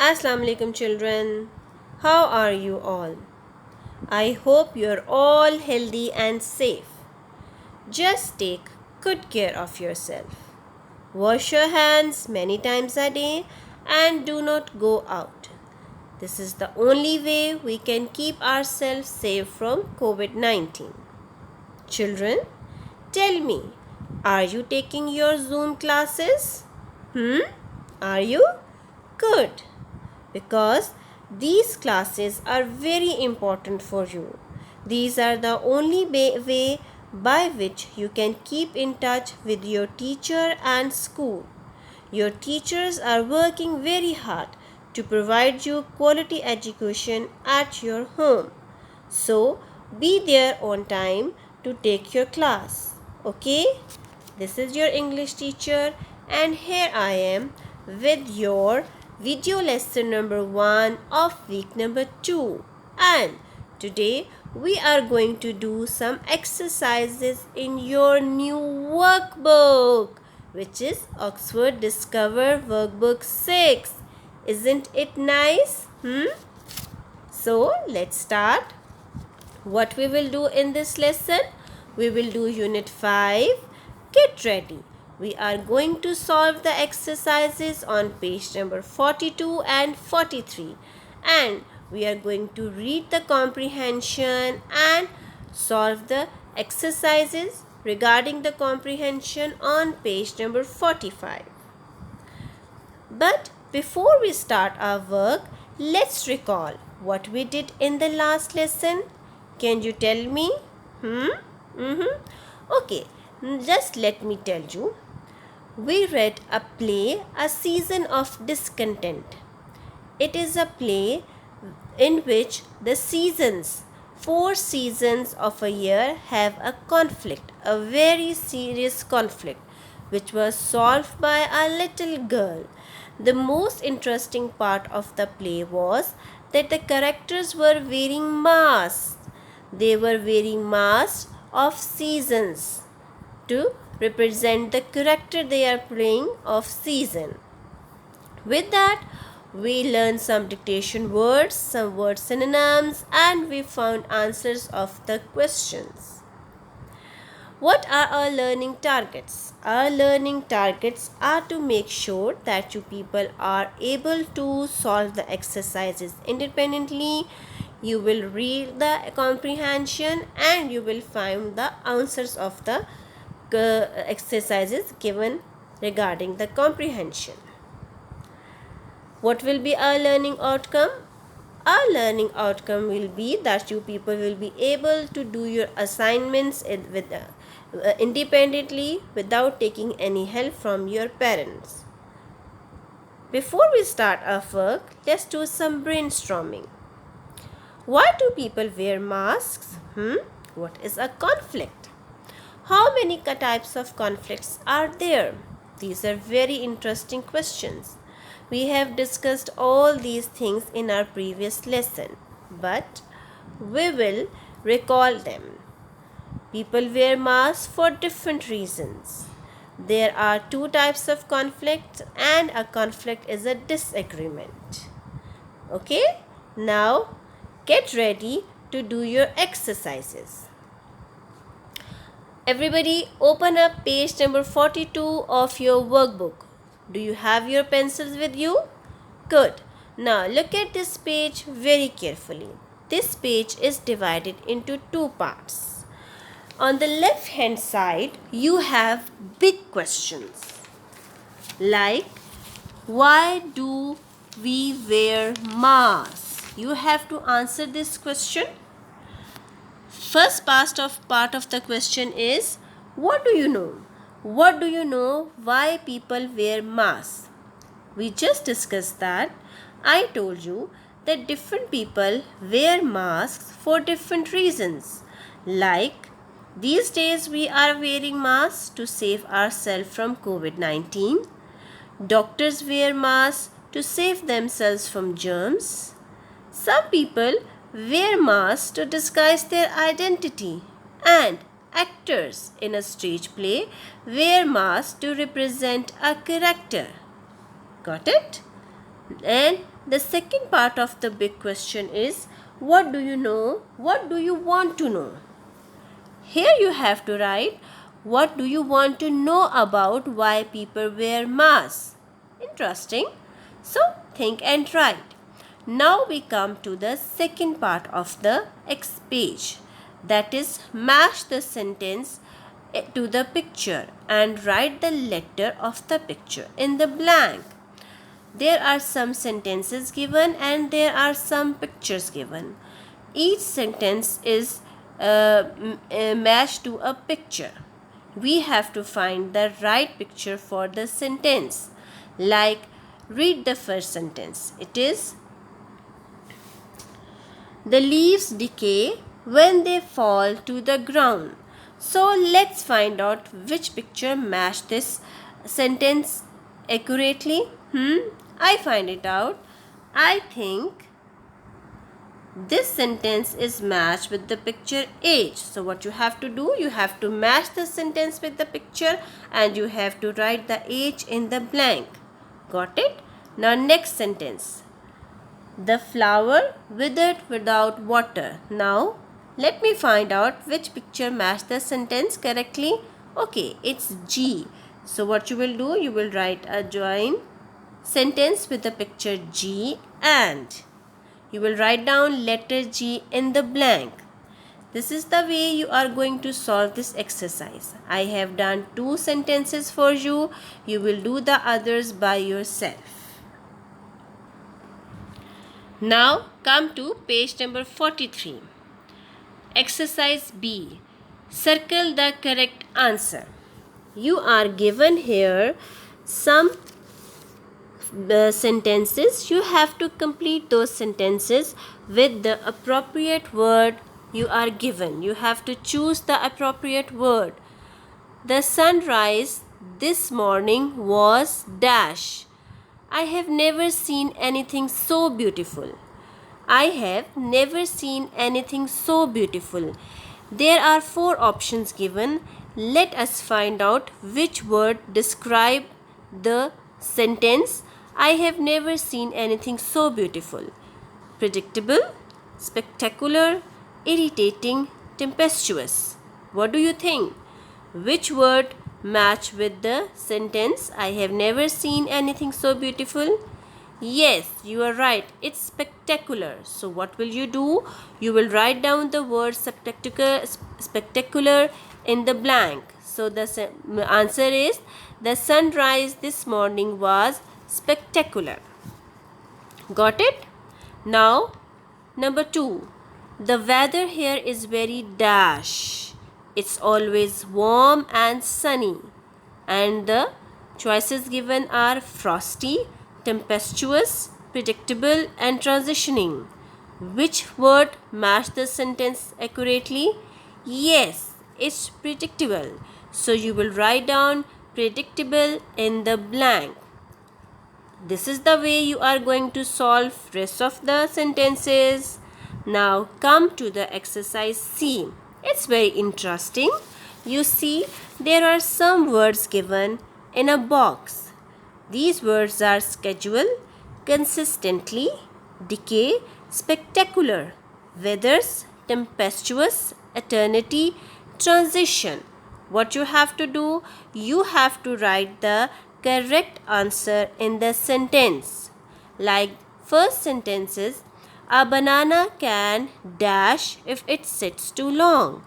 Assalamu alaikum children. How are you all? I hope you're all healthy and safe. Just take good care of yourself. Wash your hands many times a day and do not go out. This is the only way we can keep ourselves safe from COVID-19. Children, tell me, are you taking your Zoom classes? Are you? Good. Because these classes are very important for you. These are the only way by which you can keep in touch with your teacher and school. Your teachers are working very hard to provide you quality education at your home. So be there on time to take your class. Okay? This is your English teacher and here I am with your video lesson number 1 of week number 2. And today we are going to do some exercises in your new workbook, which is Oxford Discover Workbook 6. Isn't it nice? So let's start. What we will do in this lesson? We will do Unit 5. Get ready. We are going to solve the exercises on page number 42 and 43. And we are going to read the comprehension and solve the exercises regarding the comprehension on page number 45. But before we start our work, let's recall what we did in the last lesson. Can you tell me? Okay, just let me tell you. We read a play, A Season of Discontent. It is a play in which the seasons, 4 seasons of a year, have a conflict, a very serious conflict, which was solved by a little girl. The most interesting part of the play was that the characters were wearing masks. They were wearing masks of seasons to represent the character they are playing of season. With that, we learned some dictation words, some word synonyms, and we found answers of the questions. What are our learning targets? Our learning targets are to make sure that you people are able to solve the exercises independently. You will read the comprehension and you will find the answers of the exercises given regarding the comprehension. What will be our learning outcome? Our learning outcome will be that you people will be able to do your assignments independently without taking any help from your parents. Before we start our work, let's do some brainstorming. Why do people wear masks? What is a conflict? How many types of conflicts are there? These are very interesting questions. We have discussed all these things in our previous lesson, but we will recall them. People wear masks for different reasons. There are 2 types of conflict, and a conflict is a disagreement. Okay? Now, get ready to do your exercises. Everybody open up page number 42 of your workbook. Do you have your pencils with you? Good. Now look at this page very carefully. This page is divided into 2 parts. On the left hand side, you have big questions like, why do we wear masks? You have to answer this question. First part of the question is, what do you know? What do you know why people wear masks? We just discussed that. I told you that different people wear masks for different reasons. Like, these days we are wearing masks to save ourselves from COVID-19. Doctors wear masks to save themselves from germs. Some people wear masks to disguise their identity, and actors in a stage play wear masks to represent a character. Got it? And the second part of the big question is, what do you know? What do you want to know? Here you have to write, what do you want to know about why people wear masks? Interesting. So think and write. Now we come to the second part of the X page, that is match the sentence to the picture and write the letter of the picture in the blank. There are some sentences given and there are some pictures given. Each sentence is matched to a picture. We have to find the right picture for the sentence. Like, read the first sentence. It is, the leaves decay when they fall to the ground. So let's find out which picture match this sentence accurately. I find it out. I think this sentence is matched with the picture H. So what you have to do, you have to match the sentence with the picture and you have to write the H in the blank. Got it? Now next sentence. The flower withered without water. Now let me find out which picture matched the sentence correctly. Okay, it's G. So what you will do, you will write a join sentence with the picture G and you will write down letter G in the blank. This is the way you are going to solve this exercise. I have done 2 sentences for you. You will do the others by yourself. Now come to page number 43. Exercise B. Circle the correct answer. You are given here some sentences. You have to complete those sentences with the appropriate word you are given. You have to choose the appropriate word. The sunrise this morning was dash. I have never seen anything so beautiful. I have never seen anything so beautiful. There are 4 options given. Let us find out which word describe the sentence. I have never seen anything so beautiful. Predictable, spectacular, irritating, tempestuous. What do you think? Which word match with the sentence? I have never seen anything so beautiful. Yes, you are right. It's spectacular. So what will you do? You will write down the word spectacular in the blank. So the answer is, the sunrise this morning was spectacular. Got it? Now, number 2. The weather here is very dash. It's always warm and sunny. And the choices given are frosty, tempestuous, predictable and transitioning. Which word matched the sentence accurately? Yes, it's predictable. So you will write down predictable in the blank. This is the way you are going to solve rest of the sentences. Now come to the exercise C. It's very interesting. You see, there are some words given in a box. These words are schedule, consistently, decay, spectacular, weathers, tempestuous, eternity, transition. What you have to do? You have to write the correct answer in the sentence. Like first sentence is, a banana can dash if it sits too long.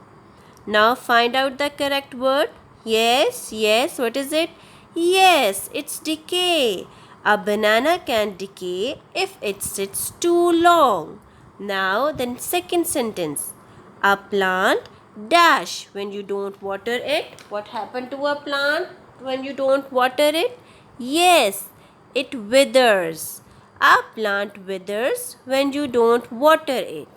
Now find out the correct word. Yes, what is it? Yes, it's decay. A banana can decay if it sits too long. Now the second sentence. A plant dash when you don't water it. What happened to a plant when you don't water it? Yes, it withers. A plant withers when you don't water it.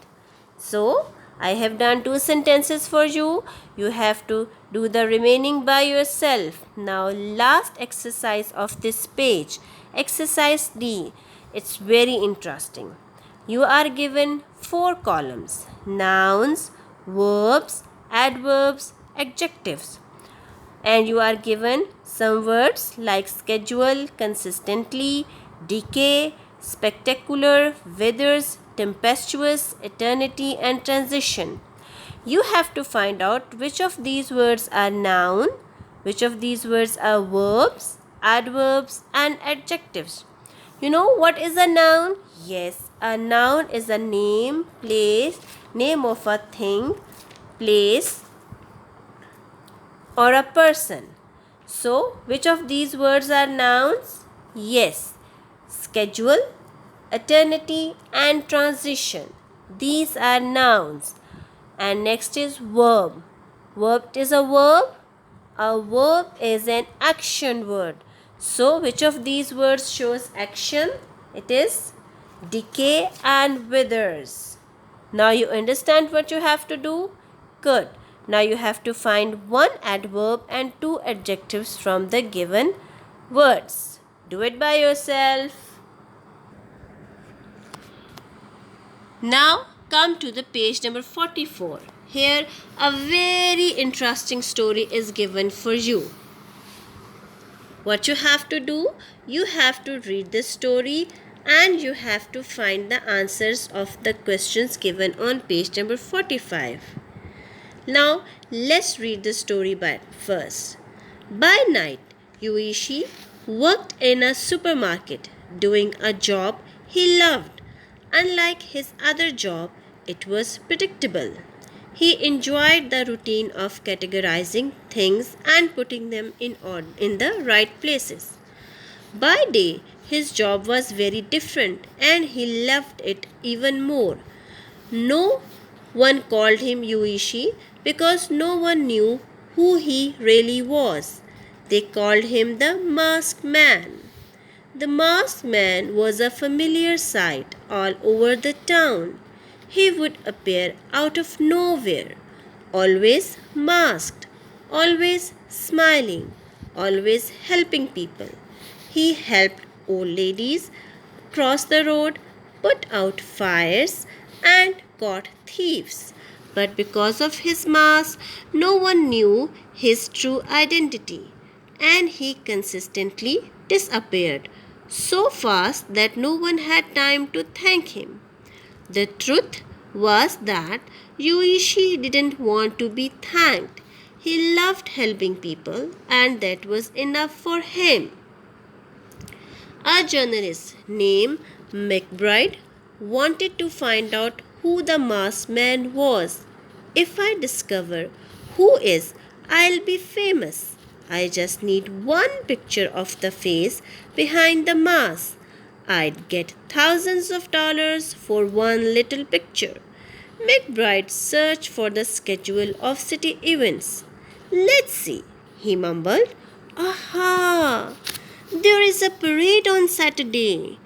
So, I have done 2 sentences for you. You have to do the remaining by yourself. Now, last exercise of this page. Exercise D. It's very interesting. You are given 4 columns. Nouns, verbs, adverbs, adjectives. And you are given some words like schedule, consistently, decay, spectacular, withers, tempestuous, eternity, and transition. You have to find out which of these words are noun, which of these words are verbs, adverbs, and adjectives. You know what is a noun? Yes, a noun is a name, place, name of a thing, place, or a person. So, which of these words are nouns? Yes, schedule, eternity, and transition. These are nouns. And next is verb. Verb is a verb. A verb is an action word. So, which of these words shows action? It is decay and withers. Now you understand what you have to do? Good. Now you have to find one adverb and two adjectives from the given words. Do it by yourself. Now come to the page number 44. Here a very interesting story is given for you. What you have to do? You have to read the story and you have to find the answers of the questions given on page number 45. Now let's read the story first. By night, Yuichi worked in a supermarket doing a job he loved. Unlike his other job, it was predictable. He enjoyed the routine of categorizing things and putting them in the right places. By day, his job was very different and he loved it even more. No one called him Yuichi because no one knew who he really was. They called him the Masked Man. The masked man was a familiar sight all over the town. He would appear out of nowhere, always masked, always smiling, always helping people. He helped old ladies cross the road, put out fires, and caught thieves. But because of his mask, no one knew his true identity, and he consistently disappeared so fast that no one had time to thank him. The truth was that Yuichi didn't want to be thanked. He loved helping people, and that was enough for him. A journalist named McBride wanted to find out who the masked man was. If I discover who is, I'll be famous. I just need one picture of the face behind the mask. I'd get thousands of dollars for one little picture. McBride searched for the schedule of city events. Let's see, he mumbled. Aha! There is a parade on Saturday.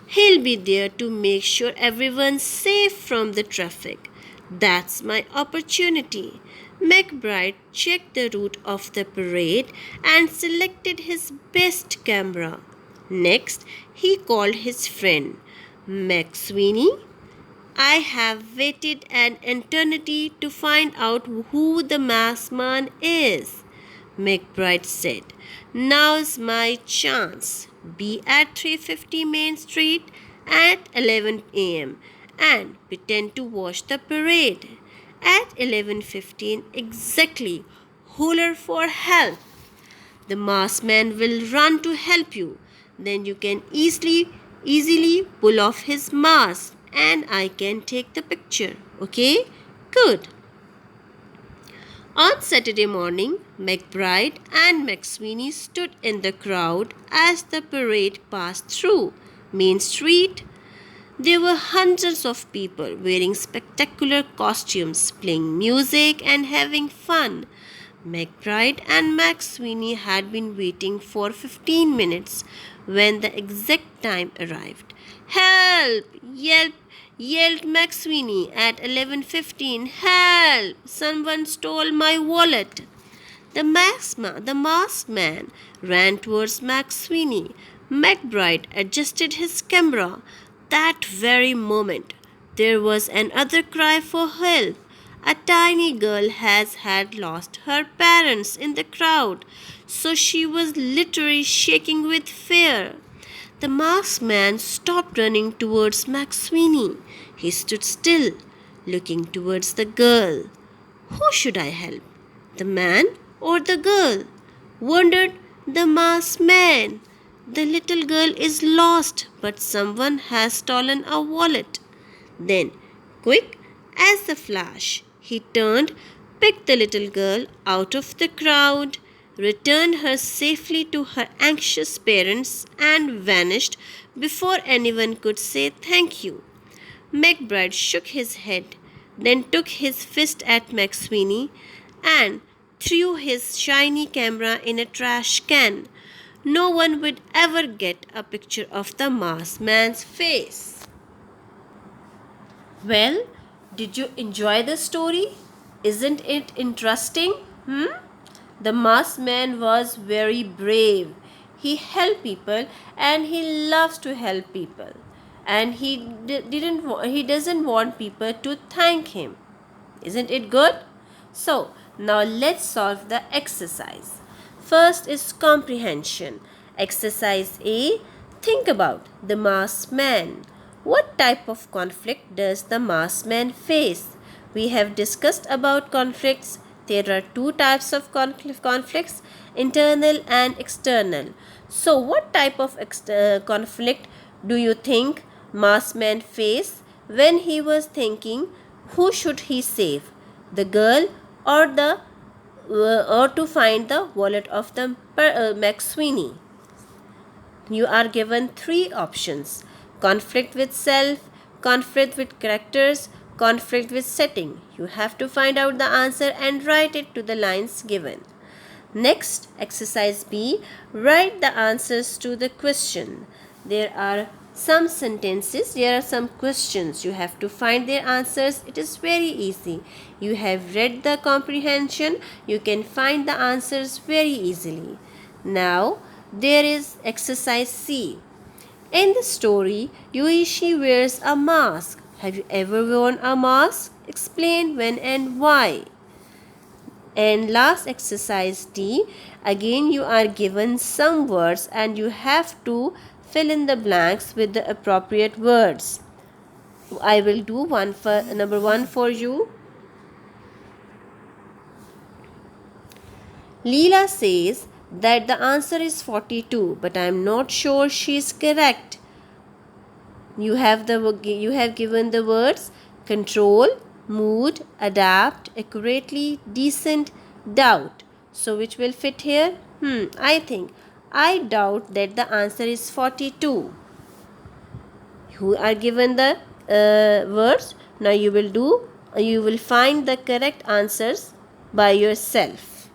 He'll be there to make sure everyone's safe from the traffic. That's my opportunity. McBride checked the route of the parade and selected his best camera. Next, he called his friend, McSweeney. I have waited an eternity to find out who the masked man is, McBride said. Now's my chance. Be at 350 Main Street at 11 a.m. and pretend to watch the parade. At 11:15 exactly, holler for help. The masked man will run to help you. Then you can easily pull off his mask and I can take the picture. Okay? Good. On Saturday morning, McBride and McSweeney stood in the crowd as the parade passed through Main Street. There were hundreds of people wearing spectacular costumes, playing music and having fun. McBride and McSweeney had been waiting for 15 minutes when the exact time arrived. Help! Yelled McSweeney at 11:15. Help! Someone stole my wallet. The masked man ran towards McSweeney. McBride adjusted his camera. That very moment, there was another cry for help. A tiny girl had lost her parents in the crowd, so she was literally shaking with fear. The masked man stopped running towards McSweeney. He stood still, looking towards the girl. Who should I help? The man or the girl? Wondered the masked man. The little girl is lost, but someone has stolen a wallet. Then, quick as a flash, he turned, picked the little girl out of the crowd, returned her safely to her anxious parents, and vanished before anyone could say thank you. McBride shook his head, then took his fist at McSweeney and threw his shiny camera in a trash can. No one would ever get a picture of the masked man's face. Well, did you enjoy the story? Isn't it interesting? The masked man was very brave. He helped people and he loves to help people. And he doesn't want people to thank him. Isn't it good? So, now let's solve the exercise. First is comprehension. Exercise A. Think about the masked man. What type of conflict does the masked man face? We have discussed about conflicts. There are two types of conflicts, internal and external. So, what type of conflict do you think masked man faced when he was thinking who should he save, the girl or to find the wallet of the McSweeney? You are given three options: conflict with self, conflict with characters, conflict with setting. You have to find out the answer and write it to the lines given. Next, exercise B. Write the answers to the question. There are some sentences, there are some questions. You have to find their answers. It is very easy. You have read the comprehension. You can find the answers very easily. Now, there is exercise C. In the story, Yuichi wears a mask. Have you ever worn a mask? Explain when and why. And last exercise D. Again, you are given some words and you have to fill in the blanks with the appropriate words. I will do number 1 for you. Leela says that the answer is 42, but I am not sure she is correct. You have given the words control, mood, adapt, accurately, decent, doubt. So which will fit here? I doubt that the answer is 42. You are given the words. Now you will find the correct answers by yourself.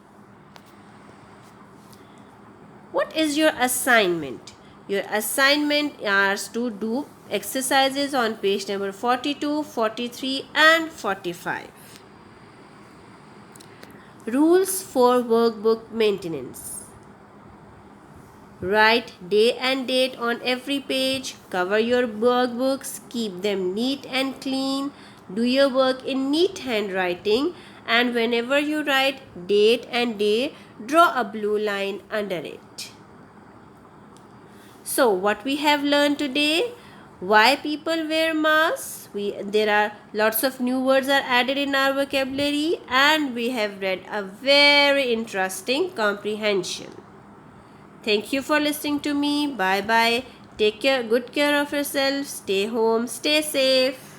What is your assignment? Your assignment is to do exercises on page number 42, 43 and 45. Rules for workbook maintenance. Write day and date on every page. Cover your workbooks. Keep them neat and clean. Do your work in neat handwriting. And whenever you write date and day, draw a blue line under it. So, what we have learned today? Why people wear masks? There are lots of new words are added in our vocabulary, and we have read a very interesting comprehension. Thank you for listening to me. Bye bye. Take good care of yourself. Stay home. Stay safe.